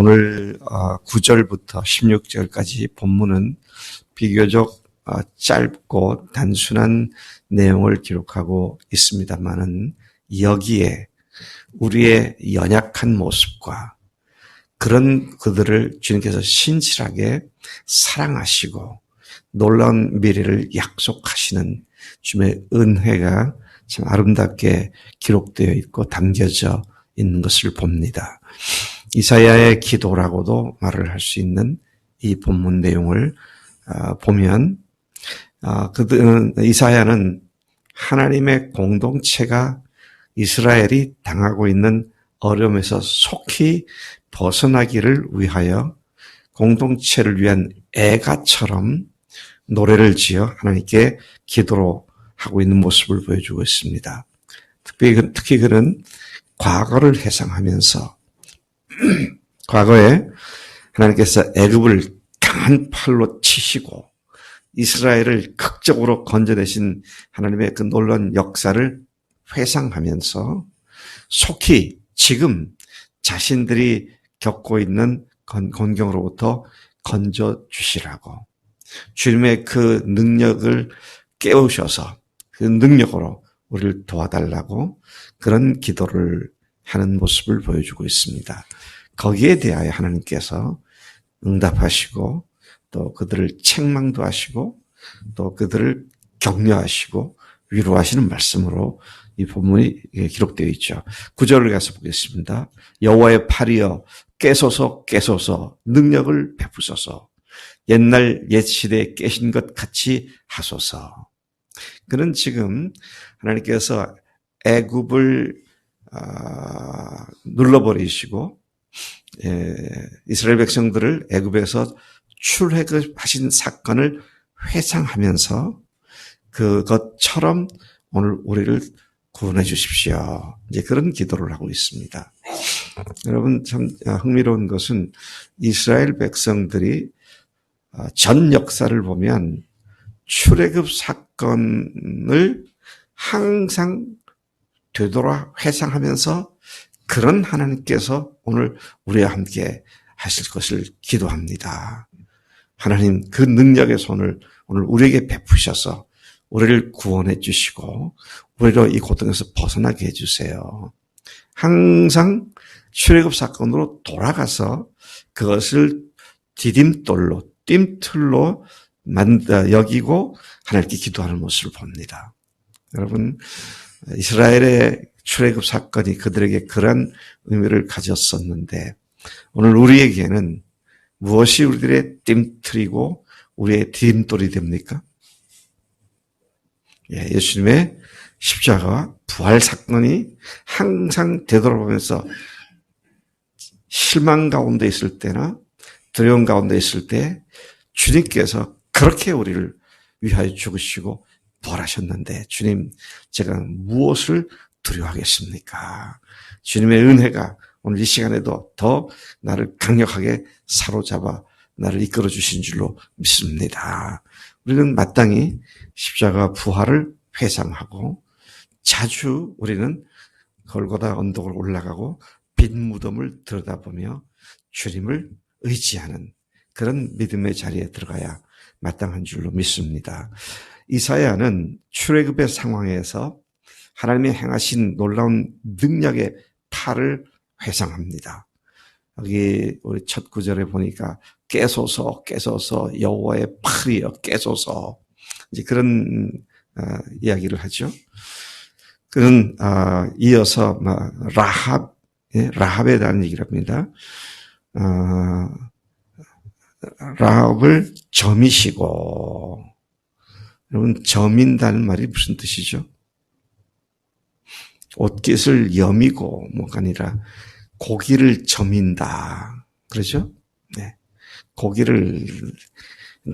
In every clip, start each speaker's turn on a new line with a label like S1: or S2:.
S1: 오늘 9절부터 16절까지 본문은 비교적 짧고 단순한 내용을 기록하고 있습니다만은 여기에 우리의 연약한 모습과 그런 그들을 주님께서 신실하게 사랑하시고 놀라운 미래를 약속하시는 주님의 은혜가 참 아름답게 기록되어 있고 담겨져 있는 것을 봅니다. 이사야의 기도라고도 말을 할 수 있는 이 본문 내용을 보면 이사야는 하나님의 공동체가 이스라엘이 당하고 있는 어려움에서 속히 벗어나기를 위하여 공동체를 위한 애가처럼 노래를 지어 하나님께 기도로 하고 있는 모습을 보여주고 있습니다. 특히 그는 과거를 회상하면서 과거에 하나님께서 애굽을 강한 팔로 치시고 이스라엘을 극적으로 건져내신 하나님의 그 놀라운 역사를 회상하면서 속히 지금 자신들이 겪고 있는 곤경으로부터 건져주시라고 주님의 그 능력을 깨우셔서 그 능력으로 우리를 도와달라고 그런 기도를 하는 모습을 보여주고 있습니다. 거기에 대하여 하나님께서 응답하시고 또 그들을 책망도 하시고 또 그들을 격려하시고 위로하시는 말씀으로 이 본문이 기록되어 있죠. 9절을 가서 보겠습니다. 여호와의 팔이여 깨소서 깨소서 능력을 베푸소서 옛날 옛 시대에 깨신 것 같이 하소서. 그는 지금 하나님께서 애굽을 눌러버리시고 이스라엘 백성들을 애굽에서 출애굽하신 사건을 회상하면서 그것처럼 오늘 우리를 구원해 주십시오. 이제 그런 기도를 하고 있습니다. 여러분 참 흥미로운 것은 이스라엘 백성들이 전 역사를 보면 출애굽 사건을 항상 되돌아 회상하면서 그런 하나님께서 오늘 우리와 함께 하실 것을 기도합니다. 하나님 그 능력의 손을 오늘 우리에게 베푸셔서 우리를 구원해 주시고 우리로 이 고통에서 벗어나게 해주세요. 항상 출애굽 사건으로 돌아가서 그것을 디딤돌로 뜀틀로 여기고 하나님께 기도하는 모습을 봅니다. 여러분 이스라엘의 출애굽 사건이 그들에게 그런 의미를 가졌었는데 오늘 우리에게는 무엇이 우리들의 뜀틀이고 우리의 디딤돌이 됩니까? 예수님의 십자가와 부활 사건이 항상 되돌아보면서 실망 가운데 있을 때나 두려움 가운데 있을 때 주님께서 그렇게 우리를 위하여 죽으시고 부활하셨는데 주님 제가 무엇을 두려워하겠습니까? 주님의 은혜가 오늘 이 시간에도 더 나를 강력하게 사로잡아 나를 이끌어 주신 줄로 믿습니다. 우리는 마땅히 십자가 부활을 회상하고 자주 우리는 골고다 언덕을 올라가고 빈 무덤을 들여다보며 주님을 의지하는 그런 믿음의 자리에 들어가야 마땅한 줄로 믿습니다. 이사야는 출애굽의 상황에서 하나님이 행하신 놀라운 능력의 팔을 회상합니다. 여기 우리 첫 구절에 보니까 깨소서 깨소서 여호와의 팔이여 깨소서 이제 그런 이야기를 하죠. 그는 이어서 라합에 대한 얘기를 합니다. 라합을 점이시고 여러분 점인다는 말이 무슨 뜻이죠? 옷깃을 여미고 뭐가 아니라 고기를 점인다. 그렇죠? 네. 고기를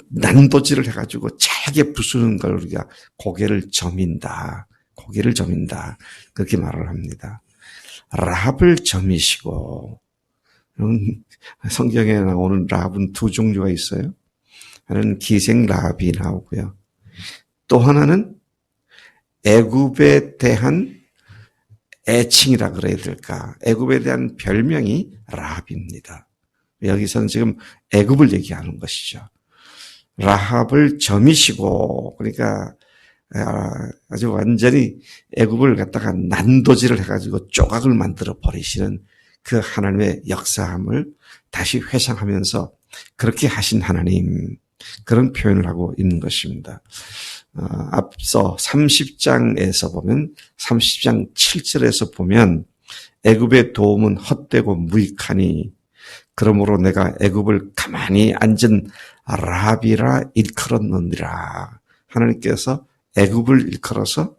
S1: 난도질을 해가지고 잘게 부수는 걸 우리가 고개를 점인다. 고기를 점인다. 그렇게 말을 합니다. 라합을 점이시고 성경에 나오는 라합은 두 종류가 있어요. 하나는 기생 라합이 나오고요. 또 하나는 애굽에 대한 애칭이라 그래야 될까? 애굽에 대한 별명이 라합입니다. 여기서는 지금 애굽을 얘기하는 것이죠. 라합을 점이시고, 그러니까 아주 완전히 애굽을 갖다가 난도질을 해가지고 조각을 만들어 버리시는 그 하나님의 역사함을 다시 회상하면서 그렇게 하신 하나님, 그런 표현을 하고 있는 것입니다. 앞서 30장에서 보면 30장 7절에서 보면 애굽의 도움은 헛되고 무익하니 그러므로 내가 애굽을 가만히 앉은 라합이라 일컬었느니라. 하나님께서 애굽을 일컬어서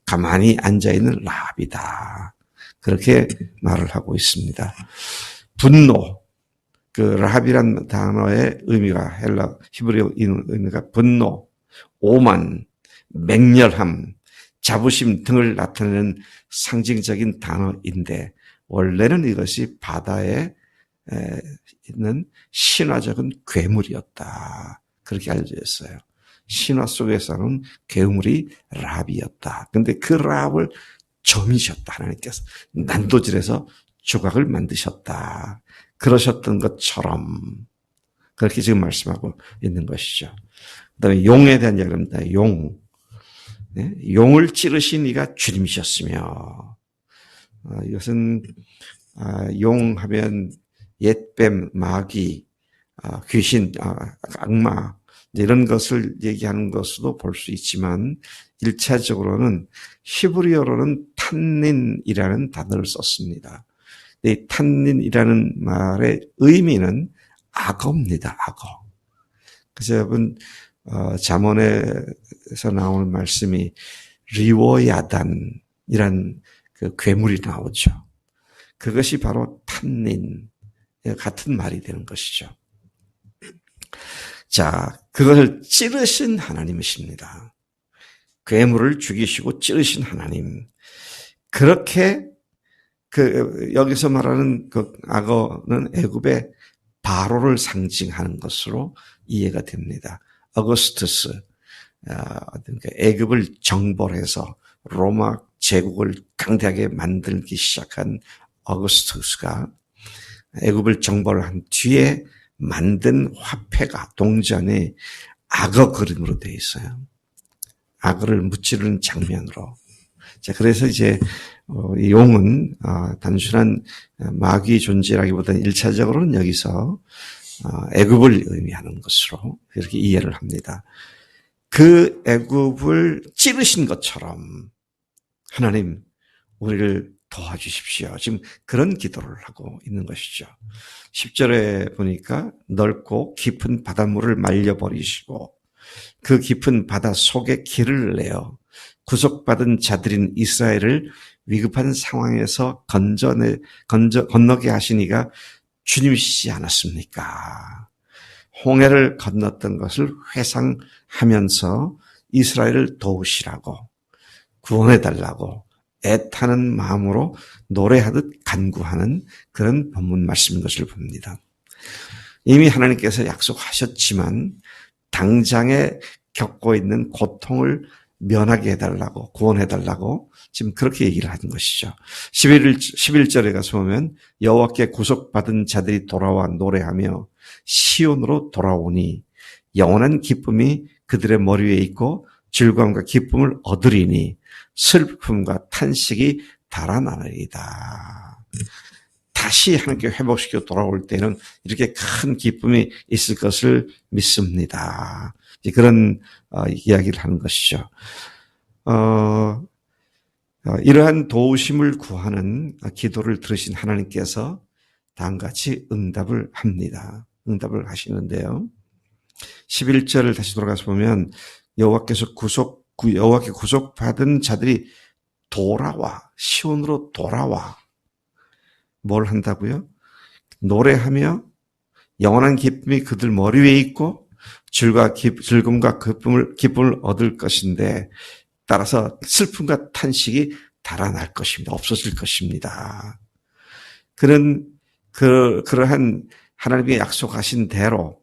S1: 가만히 앉아있는 라합이다. 그렇게 말을 하고 있습니다. 분노, 그 라합이란 단어의 의미가 헬라 히브리어 의미가 분노, 오만, 맹렬함, 자부심 등을 나타내는 상징적인 단어인데 원래는 이것이 바다에 있는 신화적인 괴물이었다. 그렇게 알려져 있어요. 신화 속에서는 괴물이 라합이었다. 근데 그 라합을 점이셨다. 하나님께서 난도질해서 조각을 만드셨다. 그러셨던 것처럼 그렇게 지금 말씀하고 있는 것이죠. 그다음에 용에 대한 이야기입니다. 용. 네? 용을 찌르신 이가 주님이셨으며 이것은 용 하면 옛뱀, 마귀, 귀신, 악마 이런 것을 얘기하는 것으로 볼 수 있지만 1차적으로는 히브리어로는 탄닌이라는 단어를 썼습니다. 이 탄닌이라는 말의 의미는 악어입니다. 악어. 그래서 여러분 잠언에서 나오는 말씀이 리워야단이란 그 괴물이 나오죠. 그것이 바로 탄닌 같은 말이 되는 것이죠. 자, 그것을 찌르신 하나님이십니다. 괴물을 죽이시고 찌르신 하나님. 그렇게 여기서 말하는 그 악어는 애굽의 바로를 상징하는 것으로 이해가 됩니다. 어거스투스, 그러니까 애굽을 정벌해서 로마 제국을 강대하게 만들기 시작한 어거스투스가 애굽을 정벌한 뒤에 만든 화폐가 동전에 악어 그림으로 되어 있어요. 악어를 무찌르는 장면으로. 자, 그래서 이제 용은 단순한 마귀 존재라기보다는 1차적으로는 여기서 애굽을 의미하는 것으로 이렇게 이해를 합니다. 그 애굽을 찌르신 것처럼 하나님 우리를 도와주십시오. 지금 그런 기도를 하고 있는 것이죠. 10절에 보니까 넓고 깊은 바닷물을 말려버리시고 그 깊은 바다 속에 길을 내어 구속받은 자들인 이스라엘을 위급한 상황에서 건너게 하시니가 주님이시지 않았습니까? 홍해를 건넜던 것을 회상하면서 이스라엘을 도우시라고 구원해달라고 애타는 마음으로 노래하듯 간구하는 그런 본문 말씀인 것을 봅니다. 이미 하나님께서 약속하셨지만 당장에 겪고 있는 고통을 면하게 해달라고 구원해달라고 지금 그렇게 얘기를 하는 것이죠. 11절에 가서 보면 여호와께 구속받은 자들이 돌아와 노래하며 시온으로 돌아오니 영원한 기쁨이 그들의 머리 위에 있고 즐거움과 기쁨을 얻으리니 슬픔과 탄식이 달아나리이다. 다시 하나님께 회복시켜 돌아올 때는 이렇게 큰 기쁨이 있을 것을 믿습니다. 그런 이야기를 하는 것이죠. 이러한 도우심을 구하는 기도를 들으신 하나님께서 다음과 같이 응답을 합니다. 응답을 하시는데요. 11절을 다시 돌아가서 보면 여호와께 구속받은 자들이 돌아와 시온으로 돌아와 뭘 한다고요? 노래하며 영원한 기쁨이 그들 머리 위에 있고 즐거움과 기쁨을 얻을 것인데 따라서 슬픔과 탄식이 달아날 것입니다. 없어질 것입니다. 그러한 하나님이 약속하신 대로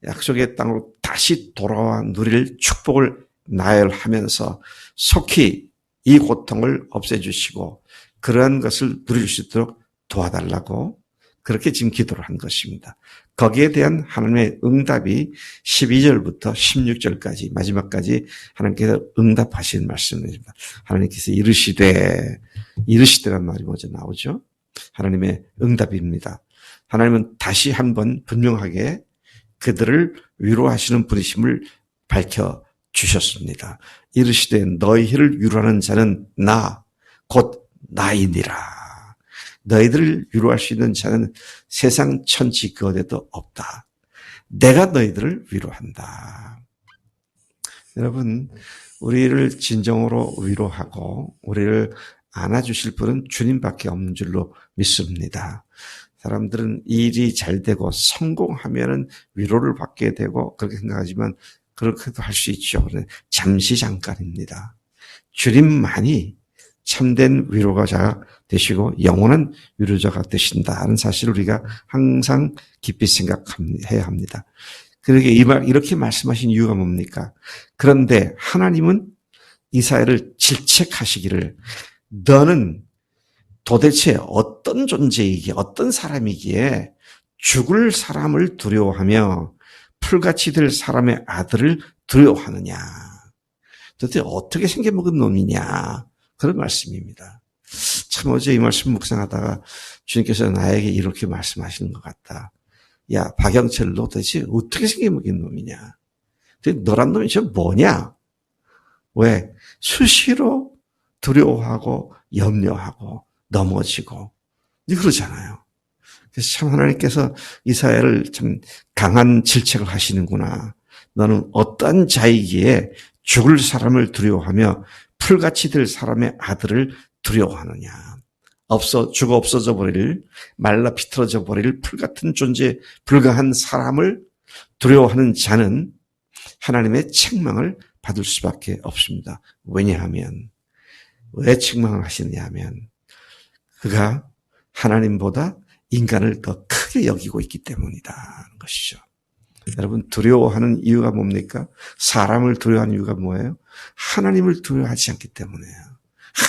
S1: 약속의 땅으로 다시 돌아와 누릴 축복을 나열하면서 속히 이 고통을 없애주시고 그러한 것을 누릴 수 있도록 도와달라고 그렇게 지금 기도를 한 것입니다. 거기에 대한 하나님의 응답이 12절부터 16절까지 마지막까지 하나님께서 응답하신 말씀입니다. 하나님께서 이르시되란 말이 먼저 나오죠. 하나님의 응답입니다. 하나님은 다시 한번 분명하게 그들을 위로하시는 분이심을 밝혀주셨습니다. 이르시되 너희를 위로하는 자는 나 곧 나이니라. 너희들을 위로할 수 있는 자는 세상 천지 그 어디에도 없다. 내가 너희들을 위로한다. 여러분, 우리를 진정으로 위로하고 우리를 안아주실 분은 주님밖에 없는 줄로 믿습니다. 사람들은 일이 잘 되고 성공하면은 위로를 받게 되고 그렇게 생각하지만 그렇게도 할 수 있죠. 잠시 잠깐입니다. 주님만이 참된 위로자가 되시고 영원한 위로자가 되신다는 사실을 우리가 항상 깊이 생각해야 합니다. 그러게 이렇게 말씀하신 이유가 뭡니까? 그런데 하나님은 이사야를 질책하시기를 너는 도대체 어떤 존재이기에 어떤 사람이기에 죽을 사람을 두려워하며 풀같이 될 사람의 아들을 두려워하느냐. 도대체 어떻게 생겨먹은 놈이냐. 그런 말씀입니다. 참 어제 이 말씀 묵상하다가 주님께서 나에게 이렇게 말씀하시는 것 같다. 야, 박영철 너 도대체 어떻게 생겨먹은 놈이냐. 너란 놈이 저 뭐냐. 왜? 수시로 두려워하고 염려하고 넘어지고 그러잖아요. 그래서 참 하나님께서 이사야를 참 강한 질책을 하시는구나. 너는 어떠한 자이기에 죽을 사람을 두려워하며 풀같이 될 사람의 아들을 두려워하느냐. 죽어 없어져 버릴, 말라 비틀어져 버릴 풀같은 존재에 불과한 사람을 두려워하는 자는 하나님의 책망을 받을 수밖에 없습니다. 왜냐하면 왜 책망을 하시느냐 하면 그가 하나님보다 인간을 더 크게 여기고 있기 때문이다 하는 것이죠. 여러분 두려워하는 이유가 뭡니까? 사람을 두려워하는 이유가 뭐예요? 하나님을 두려워하지 않기 때문에요.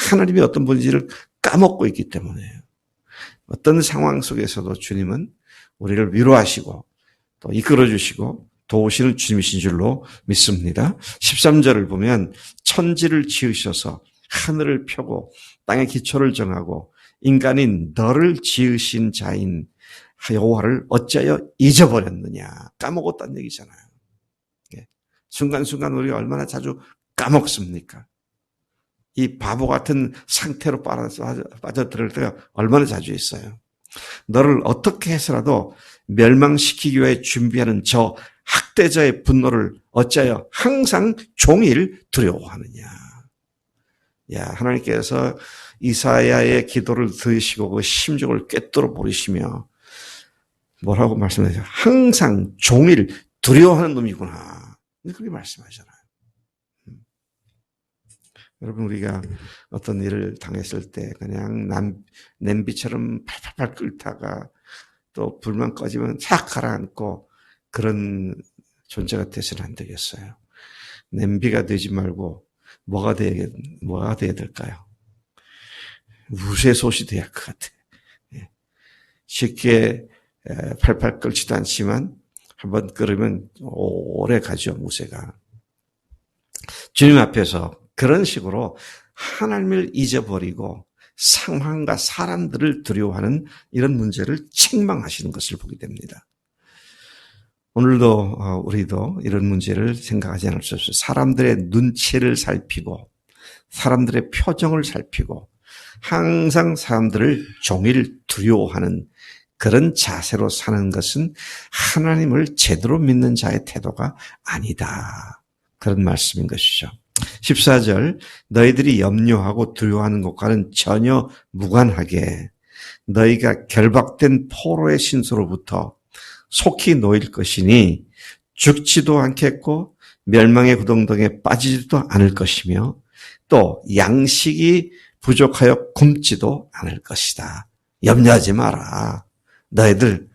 S1: 하나님이 어떤 분인지를 까먹고 있기 때문에요. 어떤 상황 속에서도 주님은 우리를 위로하시고 또 이끌어주시고 도우시는 주님이신 줄로 믿습니다. 13절을 보면 천지를 지으셔서 하늘을 펴고 땅의 기초를 정하고 인간인 너를 지으신 자인 여호와를 어찌하여 잊어버렸느냐. 까먹었다는 얘기잖아요. 순간순간 우리가 얼마나 자주 까먹습니까? 이 바보 같은 상태로 빠져들을 때가 얼마나 자주 있어요. 너를 어떻게 해서라도 멸망시키기 위해 준비하는 저 학대자의 분노를 어찌하여 항상 종일 두려워하느냐. 야, 하나님께서 이사야의 기도를 들으시고 그 심정을 꿰뚫어 버리시며 뭐라고 말씀하세요? 항상 종일 두려워하는 놈이구나. 그렇게 말씀하잖아요. 여러분 우리가 어떤 일을 당했을 때 그냥 냄비처럼 팔팔팔 끓다가 또 불만 꺼지면 싹 가라앉고 그런 존재가 돼서는 안 되겠어요. 냄비가 되지 말고 뭐가 돼야 될까요? 무쇠솥이 돼야 할 것 같아요. 쉽게 팔팔 끓지도 않지만 한번 끓으면 오래 가죠, 무쇠가. 주님 앞에서 그런 식으로 하나님을 잊어버리고 상황과 사람들을 두려워하는 이런 문제를 책망하시는 것을 보게 됩니다. 오늘도 우리도 이런 문제를 생각하지 않을 수 없어요. 사람들의 눈치를 살피고 사람들의 표정을 살피고 항상 사람들을 종일 두려워하는 그런 자세로 사는 것은 하나님을 제대로 믿는 자의 태도가 아니다. 그런 말씀인 것이죠. 14절 너희들이 염려하고 두려워하는 것과는 전혀 무관하게 너희가 결박된 포로의 신소로부터 속히 놓일 것이니 죽지도 않겠고 멸망의 구덩텅이에 빠지지도 않을 것이며 또 양식이 부족하여 굶지도 않을 것이다. 염려하지 마라. 너희들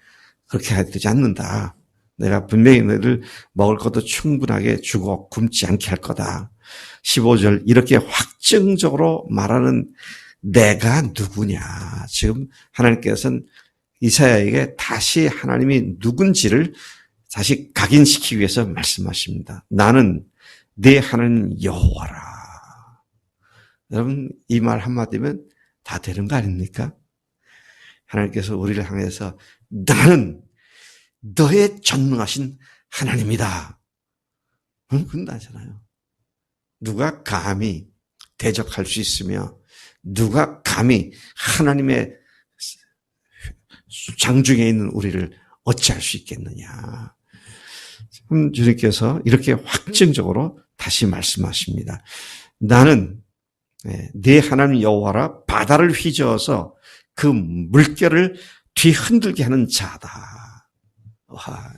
S1: 그렇게 되지 않는다. 내가 분명히 너희들 먹을 것도 충분하게 주고 굶지 않게 할 거다. 15절 이렇게 확정적으로 말하는 내가 누구냐. 지금 하나님께서는 이사야에게 다시 하나님이 누군지를 다시 각인시키기 위해서 말씀하십니다. 나는 네 하나님 여호와라. 여러분, 이 말 한마디면 다 되는 거 아닙니까? 하나님께서 우리를 향해서 나는 너의 전능하신 하나님이다. 그건 나잖아요. 누가 감히 대적할 수 있으며 누가 감히 하나님의 장중에 있는 우리를 어찌할 수 있겠느냐. 주님께서 이렇게 확증적으로 다시 말씀하십니다. 나는 네 하나님 여호와라. 바다를 휘저어서 그 물결을 뒤흔들게 하는 자다. 와,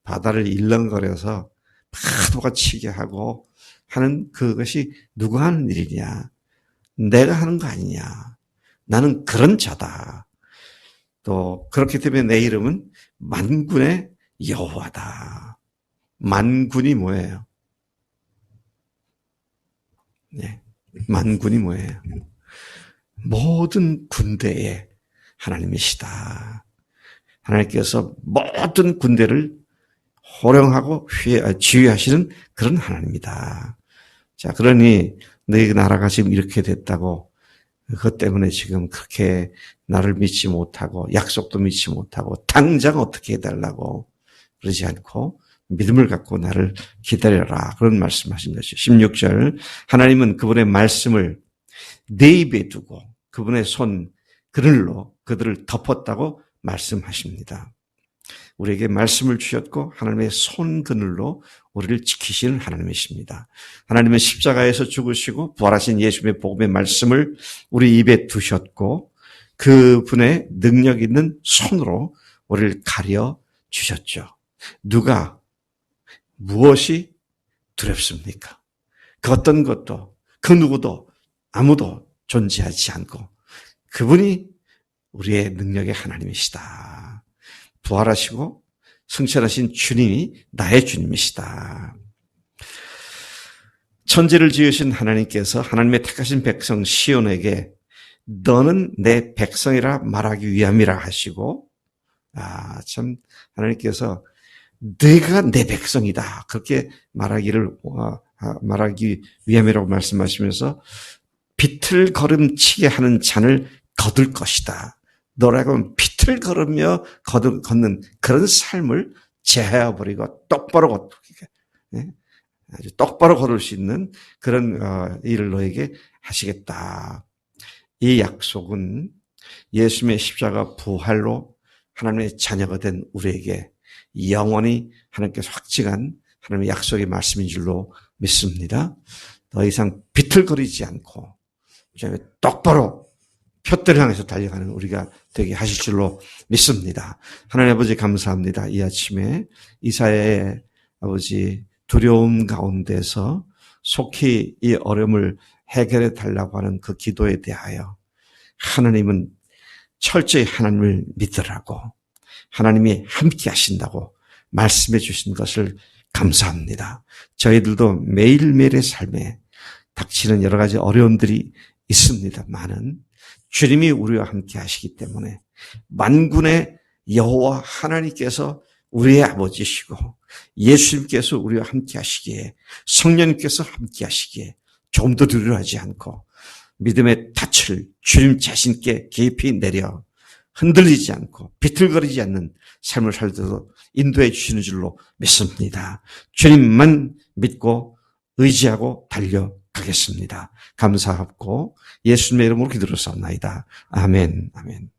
S1: 바다를 일렁거려서 파도가 치게 하고 하는 그것이 누가 하는 일이냐. 내가 하는 거 아니냐. 나는 그런 자다. 또 그렇기 때문에 내 이름은 만군의 여호와다. 만군이 뭐예요? 네, 만군이 뭐예요? 모든 군대의 하나님이시다. 하나님께서 모든 군대를 호령하고 지휘하시는 그런 하나님이다. 자, 그러니 너희 나라가 지금 이렇게 됐다고 그것 때문에 지금 그렇게 나를 믿지 못하고 약속도 믿지 못하고 당장 어떻게 해달라고 그러지 않고 믿음을 갖고 나를 기다려라. 그런 말씀하신 것이죠. 16절 하나님은 그분의 말씀을 내 입에 두고 그분의 손 그늘로 그들을 덮었다고 말씀하십니다. 우리에게 말씀을 주셨고 하나님의 손 그늘로 우리를 지키시는 하나님이십니다. 하나님은 십자가에서 죽으시고 부활하신 예수님의 복음의 말씀을 우리 입에 두셨고 그분의 능력 있는 손으로 우리를 가려 주셨죠. 누가 무엇이 두렵습니까? 그 어떤 것도 그 누구도 아무도 존재하지 않고 그분이 우리의 능력의 하나님이시다. 부활하시고 승천하신 주님이 나의 주님이시다. 천지를 지으신 하나님께서 하나님의 택하신 백성 시온에게 너는 내 백성이라 말하기 위함이라 하시고 참 하나님께서 내가 내 백성이다. 그렇게 말하기 위함이라고 말씀하시면서 비틀걸음치게 하는 잔을 거둘 것이다. 너라고 비틀거리며 걷는 그런 삶을 제하여버리고 똑바로 아주 똑바로 걸을 수 있는 그런 일을 너에게 하시겠다. 이 약속은 예수님의 십자가 부활로 하나님의 자녀가 된 우리에게 영원히 하나님께서 확증한 하나님의 약속의 말씀인 줄로 믿습니다. 더 이상 비틀거리지 않고 똑바로 표대를 향해서 달려가는 우리가 되게 하실 줄로 믿습니다. 하나님 아버지 감사합니다. 이 아침에 이사야의 아버지 두려움 가운데서 속히 이 어려움을 해결해 달라고 하는 그 기도에 대하여 하나님은 철저히 하나님을 믿으라고 하나님이 함께 하신다고 말씀해 주신 것을 감사합니다. 저희들도 매일매일의 삶에 닥치는 여러 가지 어려움들이 있습니다만은 주님이 우리와 함께 하시기 때문에 만군의 여호와 하나님께서 우리의 아버지시고 예수님께서 우리와 함께 하시기에 성령님께서 함께 하시기에 좀 더 두려워하지 않고 믿음의 닻을 주님 자신께 깊이 내려 흔들리지 않고 비틀거리지 않는 삶을 살도록 인도해 주시는 줄로 믿습니다. 주님만 믿고 의지하고 달려가겠습니다. 감사하고 예수님의 이름으로 기도를 쌉나이다. 아멘. 아멘.